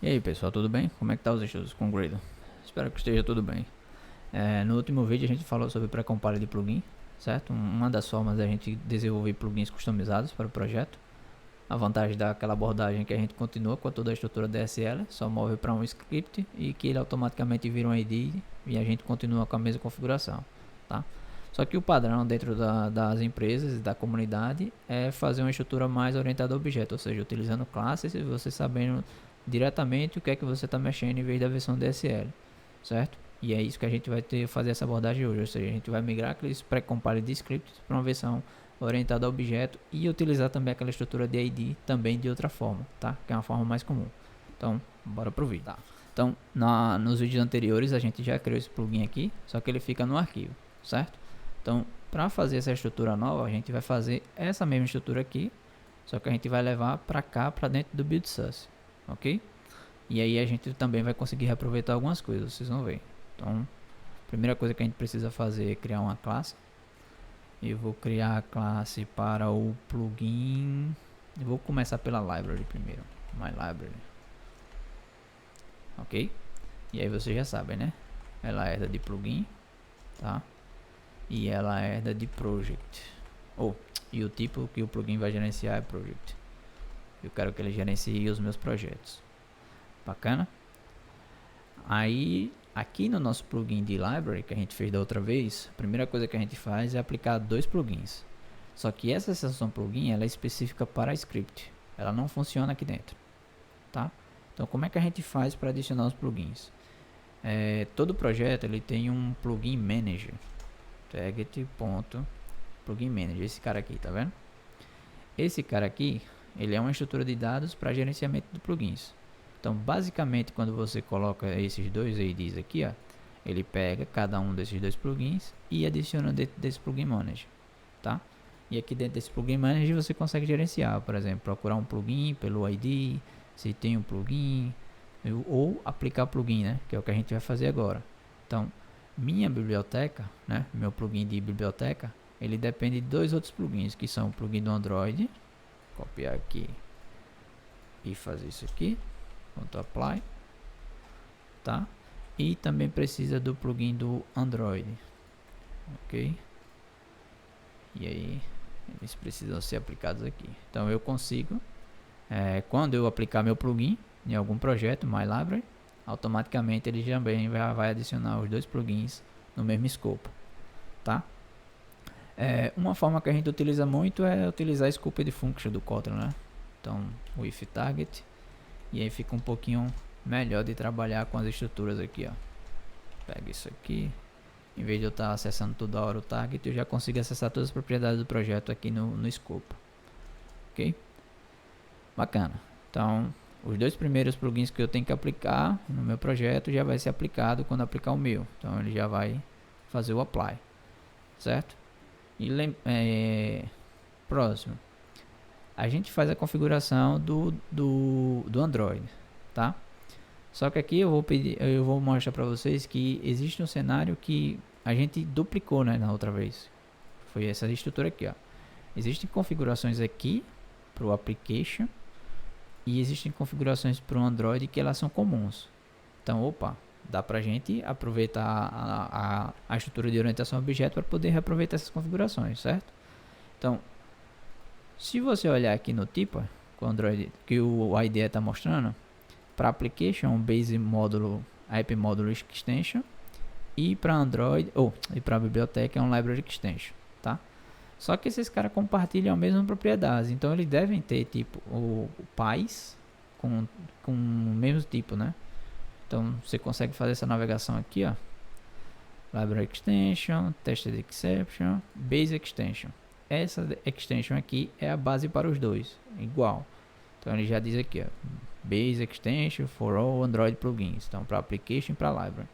E aí pessoal, tudo bem? Como é que tá os estudos com o Gradle? Espero que esteja tudo bem. No último vídeo a gente falou sobre pré-compile de plugin, certo? Uma das formas da gente desenvolver plugins customizados para o projeto. A vantagem daquela abordagem é que a gente continua com toda a estrutura DSL, só move para um script e que ele automaticamente vira um ID e a gente continua com a mesma configuração, tá? Só que o padrão dentro das empresas e da comunidade é fazer uma estrutura mais orientada a objeto, ou seja, utilizando classes e você sabendo diretamente o que é que você está mexendo em vez da versão DSL, certo? E é isso que a gente vai fazer essa abordagem hoje, ou seja, a gente vai migrar aqueles pré-compile de scripts para uma versão orientada a objeto e utilizar também aquela estrutura de ID também de outra forma, tá? Que é uma forma mais comum. Então, bora pro vídeo. Tá. Então, nos vídeos anteriores a gente já criou esse plugin aqui, só que ele fica no arquivo, certo? Então, para fazer essa estrutura nova, a gente vai fazer essa mesma estrutura aqui, só que a gente vai levar para cá, para dentro do build source, ok? E aí a gente também vai conseguir reaproveitar algumas coisas, vocês vão ver. Então, a primeira coisa que a gente precisa fazer é criar uma classe. Eu vou criar a classe para o plugin. Eu vou começar pela library primeiro. My library. Ok? E aí vocês já sabem, né? Ela herda de plugin, tá? E ela herda de project. E o tipo que o plugin vai gerenciar é project. Eu quero que ele gerencie os meus projetos. Bacana? Aí, aqui no nosso plugin de library que a gente fez da outra vez, a primeira coisa que a gente faz é aplicar dois plugins. Só que essa extensão plugin ela é específica para script. Ela não funciona aqui dentro, tá? Então, como é que a gente faz para adicionar os plugins? Todo projeto ele tem um plugin manager. Target.plugin manager. Esse cara aqui, tá vendo? Esse cara aqui, ele é uma estrutura de dados para gerenciamento de plugins. Então, basicamente, quando você coloca esses dois IDs aqui, ó, ele pega cada um desses dois plugins e adiciona dentro desse plugin manager, tá? E aqui dentro desse plugin manager você consegue gerenciar, por exemplo, procurar um plugin pelo ID, se tem um plugin, ou aplicar plugin, né? Que é o que a gente vai fazer agora. Então, minha biblioteca, né? Meu plugin de biblioteca, ele depende de dois outros plugins, que são o plugin do Android. Copiar aqui e fazer isso aqui. .apply, tá? E também precisa do plugin do Android, ok? E aí eles precisam ser aplicados aqui. Então eu consigo, quando eu aplicar meu plugin em algum projeto, My Library, automaticamente ele também vai adicionar os dois plugins no mesmo escopo, tá? Uma forma que a gente utiliza muito é utilizar Scoped Function do Kotlin, né? Então, o if target, e aí fica um pouquinho melhor de trabalhar com as estruturas aqui, ó. Pega isso aqui, em vez de eu estar acessando toda hora o target, eu já consigo acessar todas as propriedades do projeto aqui no escopo, ok? Bacana. Então, os dois primeiros plugins que eu tenho que aplicar no meu projeto já vai ser aplicado quando aplicar o meu. Então, ele já vai fazer o apply, certo? E próximo, a gente faz a configuração do Android, tá? Só que aqui eu vou mostrar para vocês que existe um cenário que a gente duplicou, né, na outra vez. Foi essa estrutura aqui, ó. Existem configurações aqui para o application e existem configurações para o Android que elas são comuns. Então, dá para a gente aproveitar a estrutura de orientação a objeto para poder reaproveitar essas configurações, certo? Então, se você olhar aqui no tipo que o Android, que o IDE está mostrando, para application, base módulo, app módulo extension, e para Android, e para biblioteca é um library extension, tá? Só que esses caras compartilham a mesma propriedade, então eles devem ter tipo o pais com o mesmo tipo, né? Então você consegue fazer essa navegação aqui, ó. Library extension, tested exception, base extension. Essa extension aqui é a base para os dois, igual. Então ele já diz aqui, ó, base extension for all Android plugins. Então para application e para library.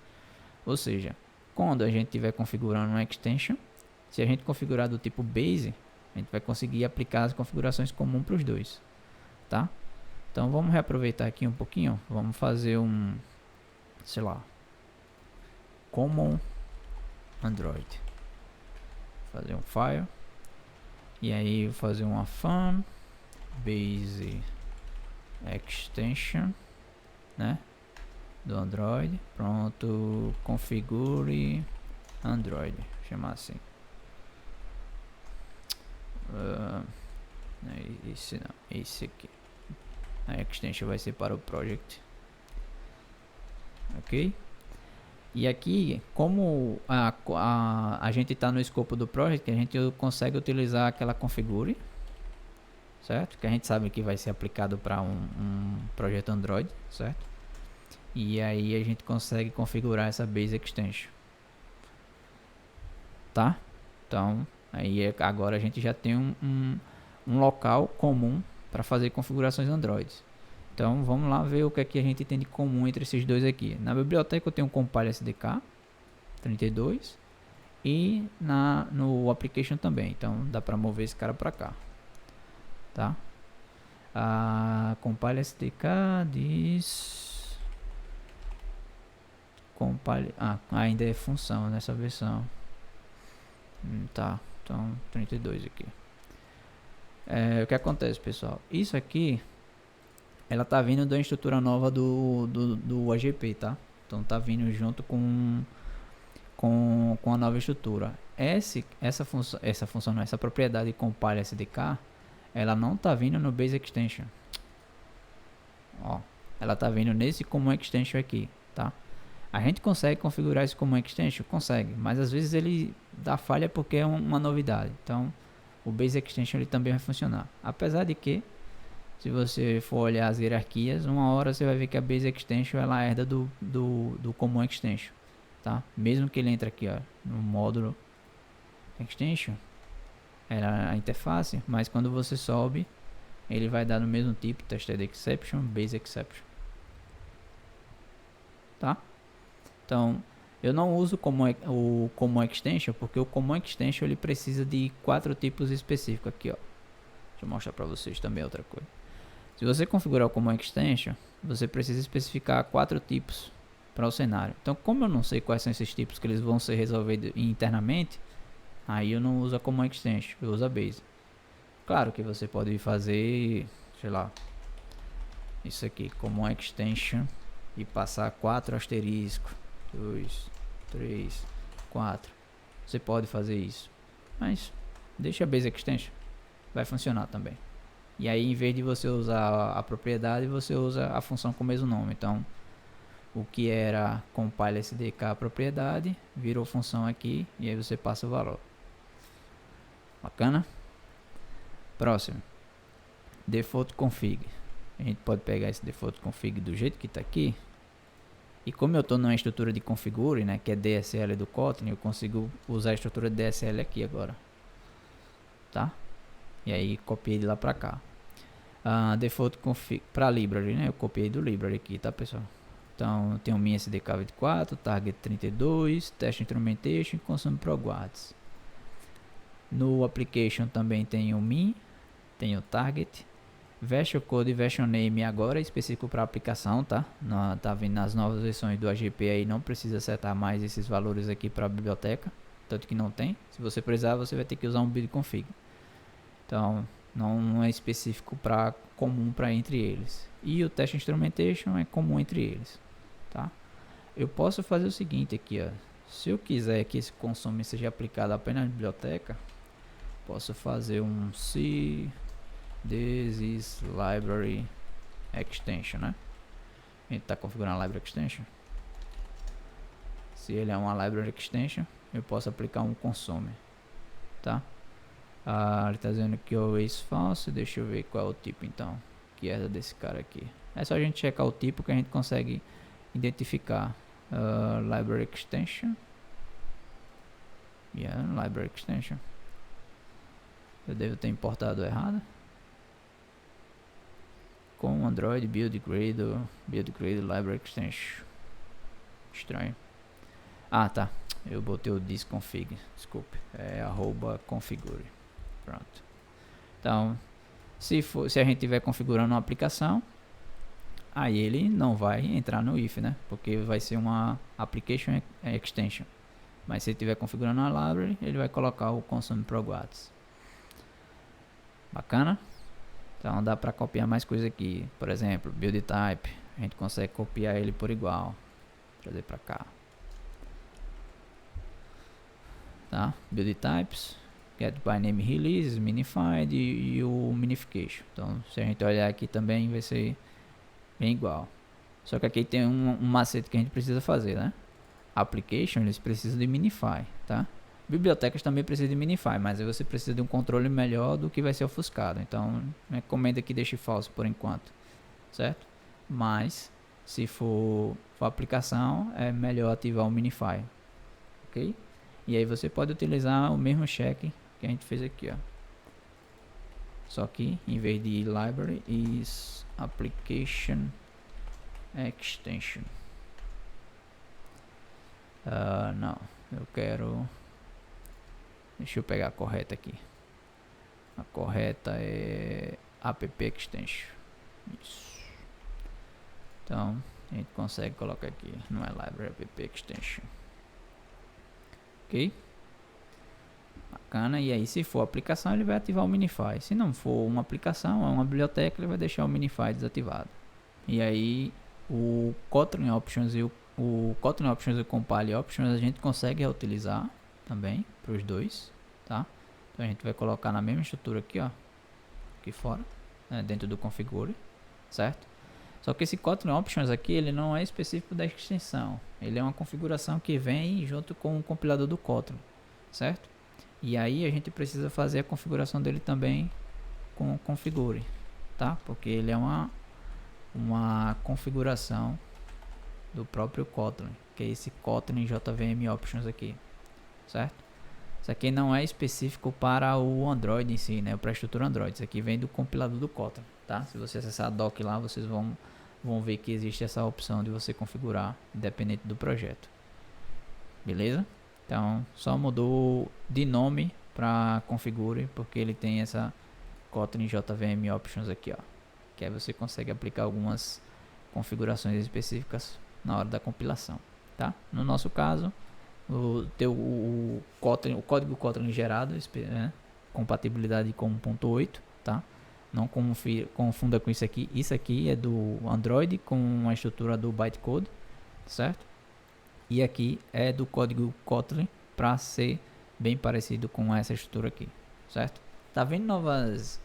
Ou seja, quando a gente estiver configurando uma extension, se a gente configurar do tipo base, a gente vai conseguir aplicar as configurações comuns para os dois, tá? Então vamos reaproveitar aqui um pouquinho, vamos fazer um, sei lá, common Android. Fazer um file e aí fazer uma fan base extension né, do Android. Pronto, configure Android, chamar assim. Esse não, esse aqui. A extension vai ser para o project, ok? E aqui, como a gente está no escopo do project, a gente consegue utilizar aquela configure, certo? Que a gente sabe que vai ser aplicado para um projeto Android, certo? E aí a gente consegue configurar essa base extension, tá? Então, aí agora a gente já tem um local comum para fazer configurações Android. Então vamos lá ver o que é que a gente tem de comum entre esses dois aqui. Na biblioteca eu tenho um compile SDK 32 e no application também. Então dá para mover esse cara para cá, tá? A compile SDK diz compile, ainda é função nessa versão. Tá, então 32 aqui. O que acontece, pessoal? Isso aqui ela tá vindo da estrutura nova do AGP, tá? Então tá vindo junto com a nova estrutura. Essa função não, essa propriedade compile SDK, ela não tá vindo no base extension. Ó, ela tá vindo nesse common extension aqui, tá? A gente consegue configurar esse common extension? Consegue, mas às vezes ele dá falha porque é uma novidade. Então o base extension ele também vai funcionar. Apesar de que, se você for olhar as hierarquias, uma hora você vai ver que a base extension ela herda do common extension, tá? Mesmo que ele entre aqui, ó, no módulo extension, era a interface, mas quando você sobe, ele vai dar no mesmo tipo, tested exception, base exception, tá? Então, eu não uso o common extension porque o common extension ele precisa de 4 tipos específicos aqui, ó. Deixa eu mostrar para vocês também outra coisa. Se você configurar o common extension, você precisa especificar 4 tipos para o cenário. Então, como eu não sei quais são esses tipos que eles vão ser resolvidos internamente, aí eu não uso a common extension, eu uso a base. Claro que você pode fazer, sei lá, isso aqui, common extension, e passar 4 asterisco, 2, 3, 4. Você pode fazer isso, mas deixa a base extension, vai funcionar também. E aí, em vez de você usar a propriedade, você usa a função com o mesmo nome. Então, o que era compile SDK propriedade, virou função aqui, e aí você passa o valor. Bacana? Próximo. Default config. A gente pode pegar esse default config do jeito que está aqui. E como eu estou numa estrutura de configure, né, que é DSL do Kotlin, eu consigo usar a estrutura DSL aqui agora. Tá? E aí copiei de lá pra cá. Default config para library, né? Eu copiei do library aqui, tá, pessoal? Então eu tenho o min SDK 24, target 32, test instrumentation e consume proguards. No application também tem o min, tem o target, version code e version name agora é específico para aplicação, tá? Tá vindo nas novas versões do AGP aí, não precisa setar mais esses valores aqui para a biblioteca, tanto que não tem. Se você precisar, você vai ter que usar um build config. Então, não é específico comum para entre eles. E o test instrumentation é comum entre eles, tá? Eu posso fazer o seguinte aqui, ó. Se eu quiser que esse consume seja aplicado apenas na biblioteca, posso fazer um C this is library extension, né? A gente está configurando a library extension. Se ele é uma library extension, eu posso aplicar um consume, tá? Ele está dizendo que o is false. Deixa eu ver qual é o tipo então que é desse cara aqui. É só a gente checar o tipo que a gente consegue identificar. Library extension. Library extension. Eu devo ter importado errado. Com Android build Gradle library extension. Estranho. Tá. Eu botei o disconfig. Desculpe. É @configure. Pronto. Então, se a gente estiver configurando uma aplicação, aí ele não vai entrar no if, né? Porque vai ser uma application extension. Mas se ele estiver configurando a library, ele vai colocar o consume proguards. Bacana? Então dá para copiar mais coisa aqui. Por exemplo, build type. a gente consegue copiar ele por igual, trazer para cá, tá? Build types, get by name release, minified e o minification. Então, se a gente olhar aqui também vai ser bem igual. Só que aqui tem um macete que a gente precisa fazer, né? Application, eles precisam de minify, tá? Bibliotecas também precisam de minify, mas aí você precisa de um controle melhor do que vai ser ofuscado. Então, recomendo que deixe falso por enquanto, certo? Mas, se for aplicação, é melhor ativar o minify, ok? E aí você pode utilizar o mesmo check que a gente fez aqui, ó. Só que, em vez de library, is application extension. Não, eu quero... Deixa eu pegar a correta aqui. A correta é app extension. Isso. Então, a gente consegue colocar aqui. Não é library, app extension. Ok? Bacana. E aí, se for aplicação, ele vai ativar o minify. Se não for uma aplicação, é uma biblioteca, ele vai deixar o minify desativado. E aí, o Kotlin Options e o Kotlin Options e o Compile Options a gente consegue reutilizar também para os dois, tá? Então a gente vai colocar na mesma estrutura aqui, ó, aqui fora, né, dentro do configure, certo? Só que esse Kotlin Options aqui, ele não é específico da extensão, ele é uma configuração que vem junto com o compilador do Kotlin, certo? E aí a gente precisa fazer a configuração dele também com o configure, tá? Porque ele é uma configuração do próprio Kotlin, que é esse Kotlin JVM Options aqui, certo? Isso aqui não é específico para o Android em si, né? Para a estrutura Android. Isso aqui vem do compilador do Kotlin, tá? Se você acessar a doc lá, vocês vão ver que existe essa opção de você configurar independente do projeto. Beleza? Então, só mudou de nome para configure, porque ele tem essa Kotlin JVM Options aqui, ó. Que aí você consegue aplicar algumas configurações específicas na hora da compilação, tá? No nosso caso, o código Kotlin gerado, né? Compatibilidade com 1.8, tá? Não confunda com isso aqui. Isso aqui é do Android com a estrutura do bytecode, certo? E aqui é do código Kotlin para ser bem parecido com essa estrutura aqui, certo? Tá vendo novas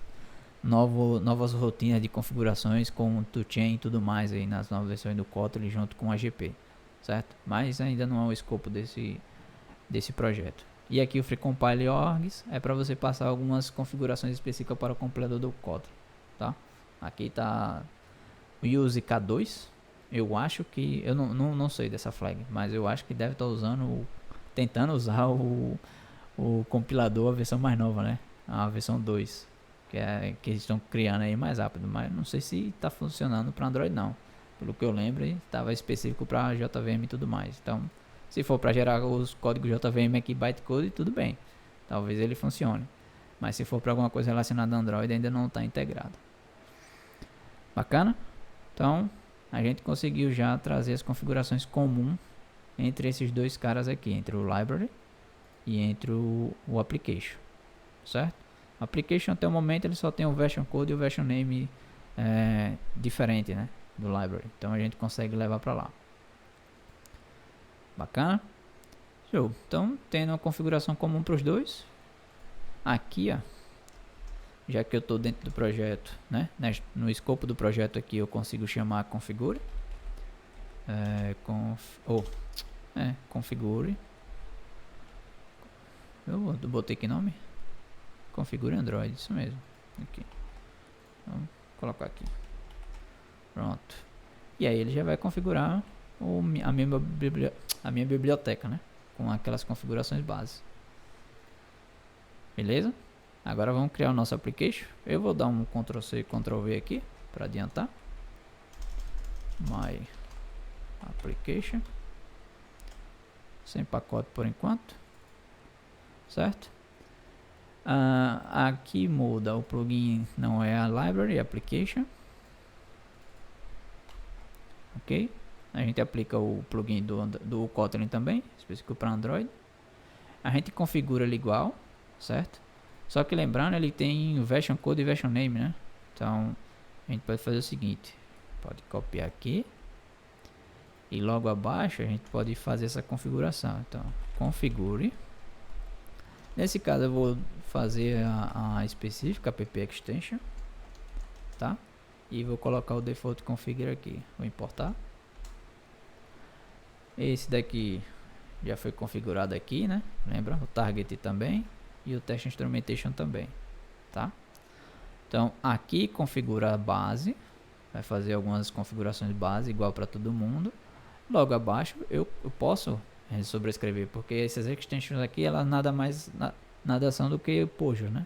rotinas de configurações com toChain e tudo mais aí nas novas versões do Kotlin junto com a GP, certo? Mas ainda não é o escopo desse projeto. E aqui o FreeCompile Orgs é para você passar algumas configurações específicas para o compilador do Kotlin, tá? Aqui tá o use K2. Eu acho que, eu não sei dessa flag, mas eu acho que deve estar tentando usar o compilador, a versão mais nova, né? A versão 2, que eles estão criando aí mais rápido, mas não sei se está funcionando para Android não. Pelo que eu lembro, estava específico para JVM e tudo mais. Então, se for para gerar os códigos JVM aqui, bytecode, tudo bem. Talvez ele funcione. Mas se for para alguma coisa relacionada a Android, ainda não está integrado. Bacana? Então, a gente conseguiu já trazer as configurações comuns entre esses dois caras aqui, entre o library e entre o application, certo? O application até o momento ele só tem o version code e o version name diferente, né, do library. Então a gente consegue levar para lá. Bacana? Show. Então, tendo uma configuração comum para os dois, aqui, ó, já que eu estou dentro do projeto, né, no escopo do projeto aqui eu consigo chamar configure, configure, eu botei que nome? Configure Android, isso mesmo, aqui, vamos colocar aqui, pronto, e aí ele já vai configurar a minha biblioteca, né, com aquelas configurações básicas, beleza? Agora vamos criar o nosso application. Eu vou dar um Ctrl C e Ctrl V aqui para adiantar. My application. Sem pacote por enquanto. Certo? Aqui muda. O plugin não é a library, é application. Ok? A gente aplica o plugin do Kotlin também, específico para Android. A gente configura ele igual, certo? Só que lembrando, ele tem version code e version name, né? Então, a gente pode fazer o seguinte. pode copiar aqui. E logo abaixo a gente pode fazer essa configuração. Então, configure. Nesse caso eu vou fazer a específica app extension, tá? E vou colocar o default configure aqui. Vou importar. Esse daqui já foi configurado aqui, né? Lembra? O target também e o test instrumentation também, tá? Então aqui configura a base, vai fazer algumas configurações de base igual para todo mundo. Logo abaixo eu posso sobrescrever, porque essas extensions aqui elas nada são do que Pojo, né?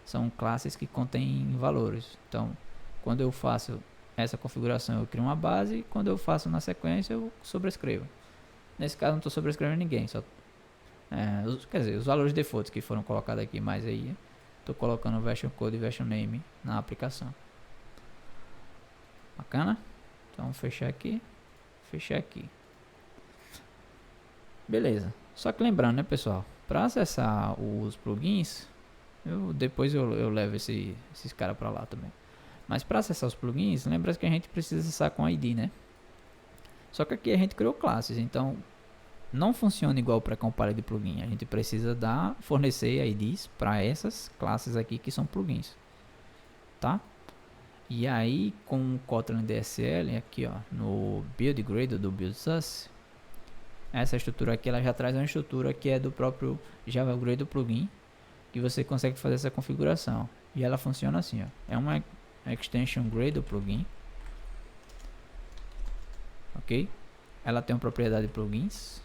São classes que contêm valores. Então quando eu faço essa configuração eu crio uma base, e quando eu faço na sequência eu sobrescrevo. Nesse caso não estou sobrescrevendo ninguém, só quer dizer, os valores defaults que foram colocados aqui, mas aí estou colocando version code e version name na aplicação. Bacana? Então fechar aqui, fechar aqui. Beleza. Só que lembrando, né, pessoal, para acessar os plugins, depois eu levo esses caras para lá também. Mas para acessar os plugins, lembra que a gente precisa acessar com ID, né? Só que aqui a gente criou classes, então não funciona igual para compiled de plugin. A gente precisa fornecer IDs para essas classes aqui que são plugins, tá? E aí com o Kotlin DSL aqui, ó, no build gradle do build sus, essa estrutura aqui ela já traz uma estrutura que é do próprio Java Gradle plugin, que você consegue fazer essa configuração. E ela funciona assim, ó. É uma extension Gradle plugin. Ok? Ela tem uma propriedade de plugins.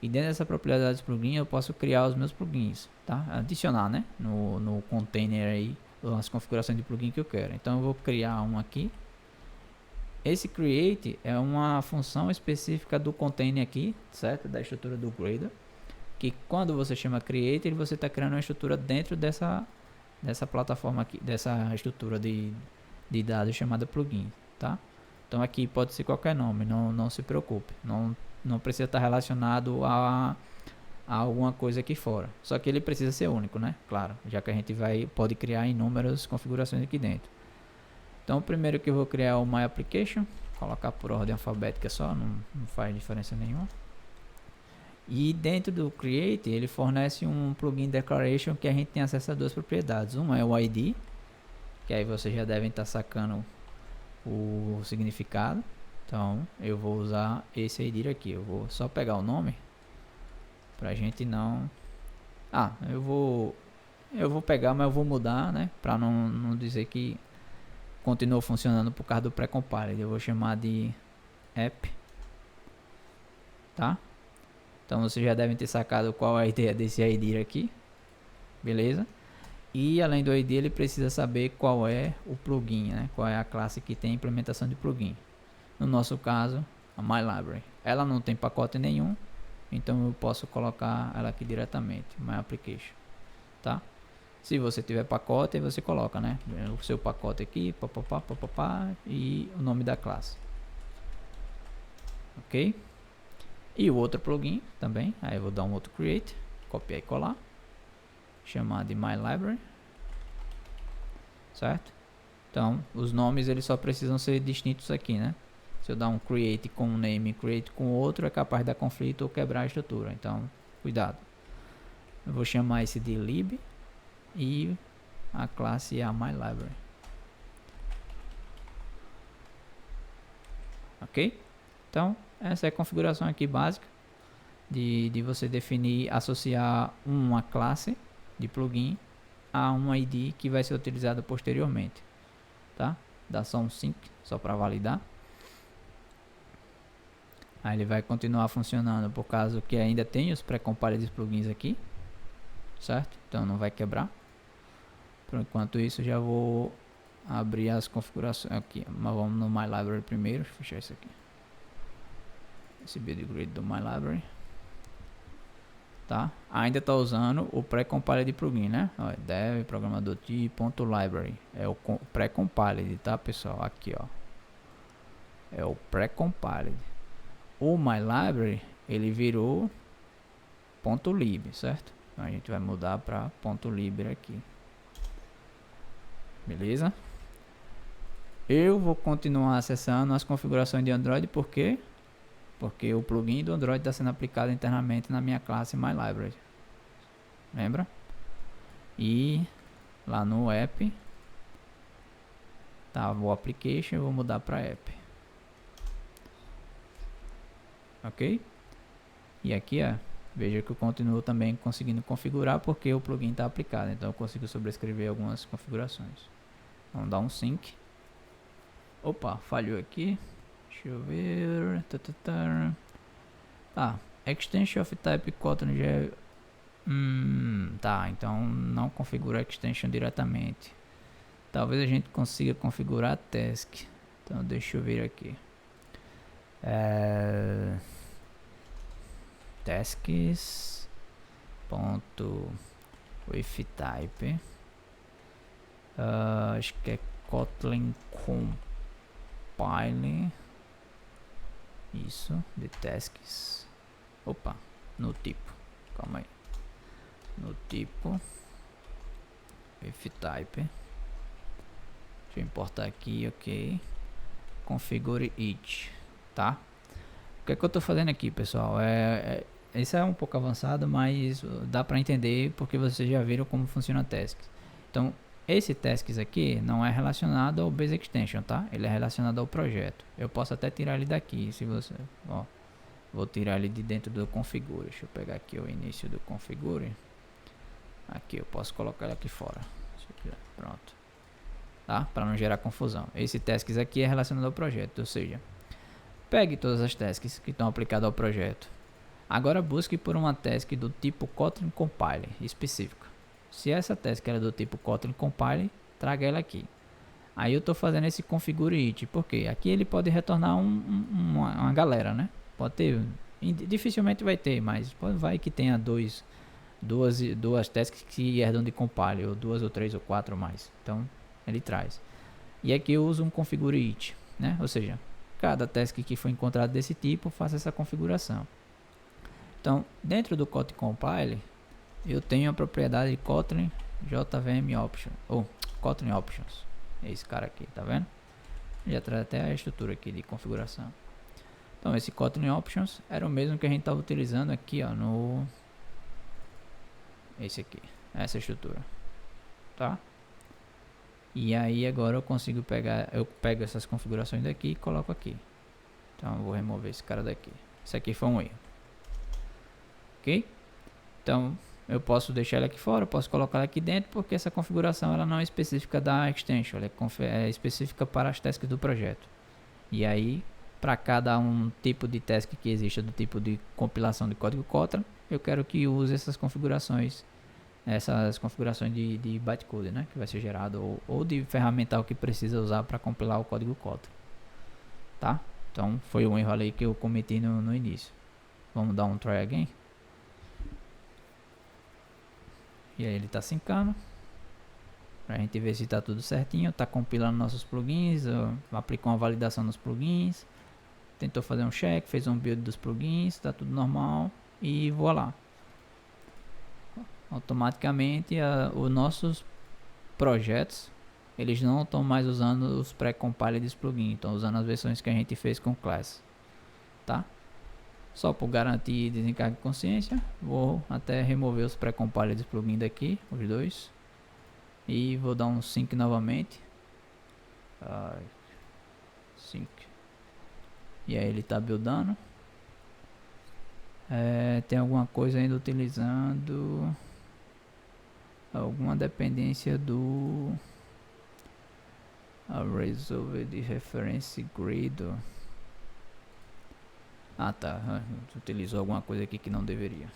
E dentro dessa propriedade de plugin eu posso criar os meus plugins, tá? Adicionar, né? No container aí as configurações de plugin que eu quero. Então eu vou criar um aqui. Esse create é uma função específica do container aqui, certo? Da estrutura do Gradle. Que quando você chama create, você está criando uma estrutura dentro dessa plataforma aqui, dessa estrutura de dados chamada plugin, tá? Então aqui pode ser qualquer nome, não se preocupe, não precisa estar relacionado a alguma coisa aqui fora. Só que ele precisa ser único, né? Claro, já que a gente pode criar inúmeras configurações aqui dentro. Então o primeiro que eu vou criar é o My Application, colocar por ordem alfabética só, não faz diferença nenhuma. E dentro do Create ele fornece um plugin Declaration que a gente tem acesso a duas propriedades. Uma é o ID, que aí vocês já devem estar sacando o significado. Então eu vou usar esse ID aqui. Eu vou só pegar o nome pra gente não... eu vou pegar, mas eu vou mudar, né? Pra não dizer que continuou funcionando por causa do pré-compiled. Eu vou chamar de app, tá? Então vocês já devem ter sacado qual é a ideia desse ID aqui, beleza? E além do ID ele precisa saber qual é o plugin, né? Qual é a classe que tem a implementação de plugin. No nosso caso, a MyLibrary. Ela não tem pacote nenhum, então eu posso colocar ela aqui diretamente, My Application, tá? Se você tiver pacote, você coloca, né? O seu pacote aqui, papapá, e o nome da classe. Ok? E o outro plugin também, aí eu vou dar um outro create, copiar e colar, chamar de MyLibrary, certo? Então, os nomes eles só precisam ser distintos aqui, né? Se eu dar um create com um name e create com outro, é capaz de dar conflito ou quebrar a estrutura. Então, cuidado. Eu vou chamar esse de lib e a classe é a MyLibrary. Ok? Então, essa é a configuração aqui básica de você definir, associar uma classe de plugin a um ID que vai ser utilizado posteriormente, tá? Dá só um sync, só para validar. Aí ele vai continuar funcionando por causa que ainda tem os pré-compiled plugins aqui, certo? Então não vai quebrar. Por enquanto isso, já vou abrir as configurações aqui, mas vamos no MyLibrary primeiro, fechar isso aqui. Esse build grid do MyLibrary, tá? Ainda está usando o pré-compiled plugin, né? Ó, dev programador .library é o pré-compiled, tá, pessoal? Aqui, ó, é o pré-compiled. O MyLibrary ele virou .lib, certo? Então a gente vai mudar para .lib aqui, beleza? Eu vou continuar acessando as configurações de Android, por quê? Porque o plugin do Android está sendo aplicado internamente na minha classe MyLibrary. Lembra? E lá no app, tá, o application, eu vou mudar para app. Ok? E aqui, ó, veja que eu continuo também conseguindo configurar porque o plugin está aplicado. Então eu consigo sobrescrever algumas configurações. Vamos dar um sync. Opa, falhou aqui. Deixa eu ver. Tá, extension of type Kotlin já. Tá, então não configura extension diretamente. Talvez a gente consiga configurar a task. Então deixa eu ver aqui. Tasks ponto with type. Acho que é Kotlin compile. Isso, de tasks. Opa, no tipo. Calma aí. No tipo with type. Deixa eu importar aqui, ok. Configure it, tá? O que é que eu tô fazendo aqui, pessoal? Isso é um pouco avançado, mas dá para entender porque vocês já viram como funciona tasks. Então, esse tasks aqui não é relacionado ao base extension, tá? Ele é relacionado ao projeto. Eu posso até tirar ele daqui, se você, ó, vou tirar ele de dentro do configure. Deixa eu pegar aqui o início do configure. Aqui eu posso colocar ele aqui fora. Pronto. Tá? Para não gerar confusão. Esse tasks aqui é relacionado ao projeto, ou seja, pegue todas as tasks que estão aplicadas ao projeto. Agora busque por uma task do tipo Kotlin compile específica. Se essa task era do tipo Kotlin compile, traga ela aqui. Aí eu estou fazendo esse configure it, porque aqui ele pode retornar uma galera, né? Pode ter, dificilmente vai ter, mas vai que tenha duas tasks que herdam de compile, ou duas ou três ou quatro ou mais. Então ele traz. E aqui eu uso um configure it, né? Ou seja, cada task que foi encontrado desse tipo, faça essa configuração. Então, dentro do Kotlin compile, eu tenho a propriedade de Kotlin JVM Option, ou Kotlin Options. Esse cara aqui, tá vendo? Já traz até a estrutura aqui de configuração. Então, esse Kotlin Options era o mesmo que a gente estava utilizando aqui, ó, no esse aqui, essa estrutura, tá? E aí agora eu consigo pegar, eu pego essas configurações daqui e coloco aqui. Então eu vou remover esse cara daqui. Isso aqui foi um erro. Ok? Então eu posso deixar ele aqui fora, eu posso colocar ele aqui dentro, porque essa configuração ela não é específica da extension, ela é específica para as tasks do projeto. E aí, para cada um tipo de task que exista do tipo de compilação de código Kotlin, eu quero que use essas configurações de bytecode, né, que vai ser gerado, ou de ferramental que precisa usar para compilar o código Kotlin, tá? Então foi um erro ali que eu cometi no início. Vamos dar um try again. E aí ele está syncando para a gente ver se está tudo certinho. Está compilando nossos plugins, aplicou uma validação nos plugins, tentou fazer um check, fez um build dos plugins, está tudo normal e voilá. Automaticamente os nossos projetos eles não estão mais usando os pré-compiled dos plugins, estão usando as versões que a gente fez com class, tá? Só por garantir desencargo de consciência, vou até remover os pré-compiled dos plugins daqui, os dois, e vou dar um sync novamente. Sync. E aí ele está buildando. Tem alguma coisa ainda utilizando alguma dependência do resolve de reference grid. Tá, utilizou alguma coisa aqui que não deveria.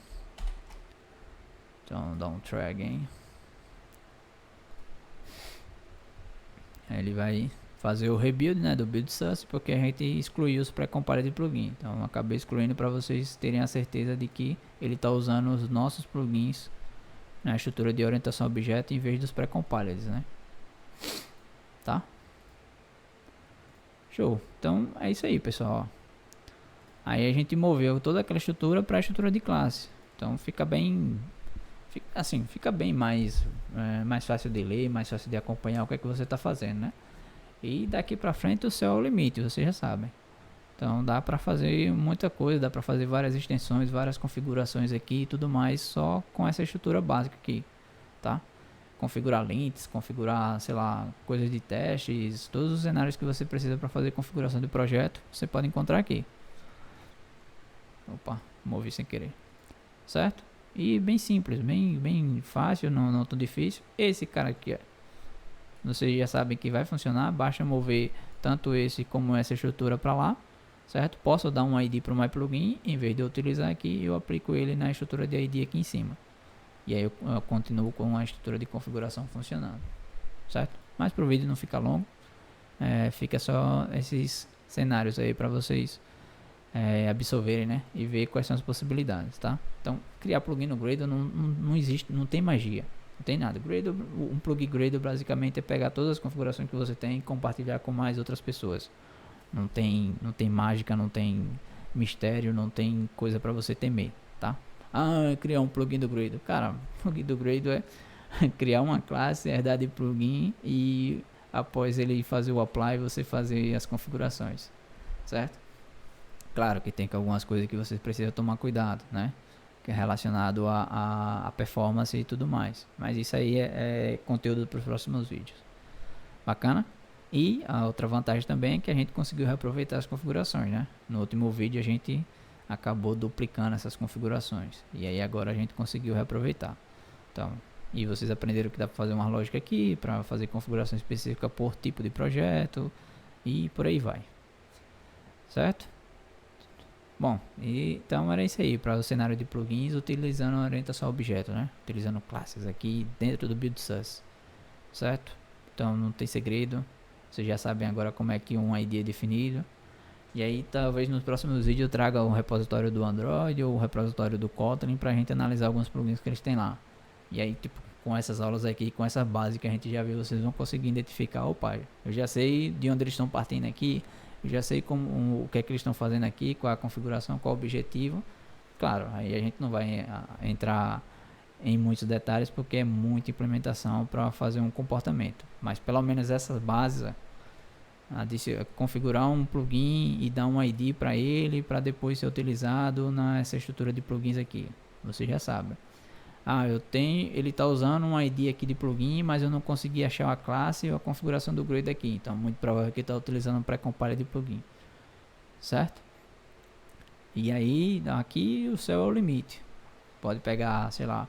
Então dá um try again. Aí ele vai fazer o rebuild, né, do build source, porque a gente excluiu os pré-compiled de plugin. Então eu acabei excluindo para vocês terem a certeza de que ele está usando os nossos plugins na estrutura de orientação a objeto em vez dos pré-compiled, né? Tá? Show. Então é isso aí, pessoal. Aí a gente moveu toda aquela estrutura para a estrutura de classe. Então fica bem, fica bem mais fácil de ler, mais fácil de acompanhar o que é que você está fazendo, né? E daqui pra frente o céu é o limite, vocês já sabem. Então dá pra fazer muita coisa, dá pra fazer várias extensões, várias configurações aqui e tudo mais, só com essa estrutura básica aqui, tá? Configurar links, configurar, sei lá, coisas de testes, todos os cenários que você precisa para fazer configuração do projeto, você pode encontrar aqui. Opa, movi sem querer. Certo? E bem simples, bem fácil, não tão difícil. Esse cara aqui, ó, vocês já sabem que vai funcionar, basta mover tanto esse como essa estrutura para lá, certo? Posso dar um ID para o MyPlugin, em vez de eu utilizar aqui, eu aplico ele na estrutura de ID aqui em cima. E aí eu continuo com a estrutura de configuração funcionando, certo? Mas para o vídeo não ficar longo, fica só esses cenários aí para vocês absorverem, né? E ver quais são as possibilidades, tá? Então, criar plugin no Gradle não existe, não tem magia, não tem nada. Gradle, um plugin Gradle basicamente é pegar todas as configurações que você tem e compartilhar com mais outras pessoas. Não tem mágica, não tem mistério, não tem coisa para você temer, tá? Criar um plugin do Gradle. Cara, o plugin do Gradle é criar uma classe, herdar de plugin e após ele fazer o apply, você fazer as configurações, certo? Claro que tem algumas coisas que você precisa tomar cuidado, né? Que é relacionado a performance e tudo mais. Mas isso aí é conteúdo para os próximos vídeos. Bacana? E a outra vantagem também é que a gente conseguiu reaproveitar as configurações, né? No último vídeo a gente acabou duplicando essas configurações. E aí agora a gente conseguiu reaproveitar. Então, e vocês aprenderam que dá para fazer uma lógica aqui, para fazer configuração específica por tipo de projeto e por aí vai. Certo? Bom, então era isso aí, para o cenário de plugins utilizando a orientação a objeto, né? Utilizando classes aqui dentro do BuildSys, certo? Então não tem segredo, vocês já sabem agora como é que um ID é definido. E aí talvez nos próximos vídeos eu traga o repositório do Android ou o repositório do Kotlin para a gente analisar alguns plugins que eles têm lá. E aí tipo, com essas aulas aqui, com essa base que a gente já viu, vocês vão conseguir identificar, opa, eu já sei de onde eles estão partindo aqui, eu já sei o que é que eles estão fazendo aqui, qual a configuração, qual o objetivo. Claro, aí a gente não vai entrar em muitos detalhes porque é muita implementação para fazer um comportamento. Mas pelo menos essas bases, configurar um plugin e dar um ID para ele, para depois ser utilizado nessa estrutura de plugins aqui. Você já sabe. Ele está usando um ID aqui de plugin, mas eu não consegui achar a classe ou a configuração do Gradle aqui. Então, muito provável que está utilizando um pré-compile de plugin, certo? E aí, aqui o céu é o limite. Pode pegar, sei lá,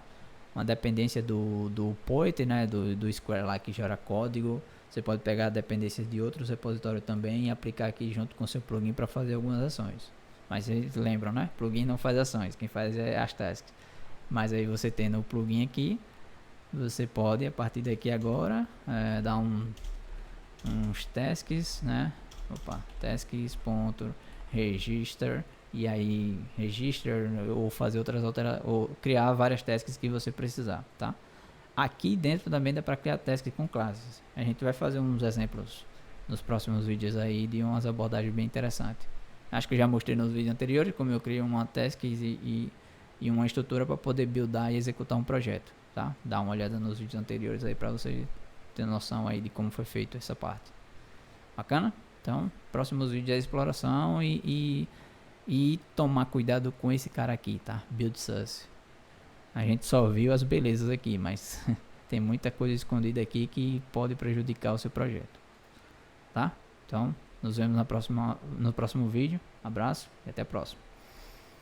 uma dependência do Poet, né, do Square lá que gera código. Você pode pegar dependências de outros repositórios também e aplicar aqui junto com o seu plugin para fazer algumas ações. Mas vocês lembram, né? Plugin não faz ações, quem faz é as tasks. Mas aí você tendo o plugin aqui, você pode a partir daqui agora dar uns tasks, né? Tasks.register e aí register ou fazer ou criar várias tasks que você precisar, tá? Aqui dentro também dá para criar tasks com classes. A gente vai fazer uns exemplos nos próximos vídeos aí de umas abordagens bem interessantes. Acho que já mostrei nos vídeos anteriores como eu criei uma task e uma estrutura para poder buildar e executar um projeto, tá? Dá uma olhada nos vídeos anteriores aí para você ter noção aí de como foi feito essa parte. Bacana? Então, próximos vídeos é exploração e tomar cuidado com esse cara aqui, tá? BuildSys. A gente só viu as belezas aqui, mas tem muita coisa escondida aqui que pode prejudicar o seu projeto, tá? Então, nos vemos no próximo vídeo. Abraço e até a próxima.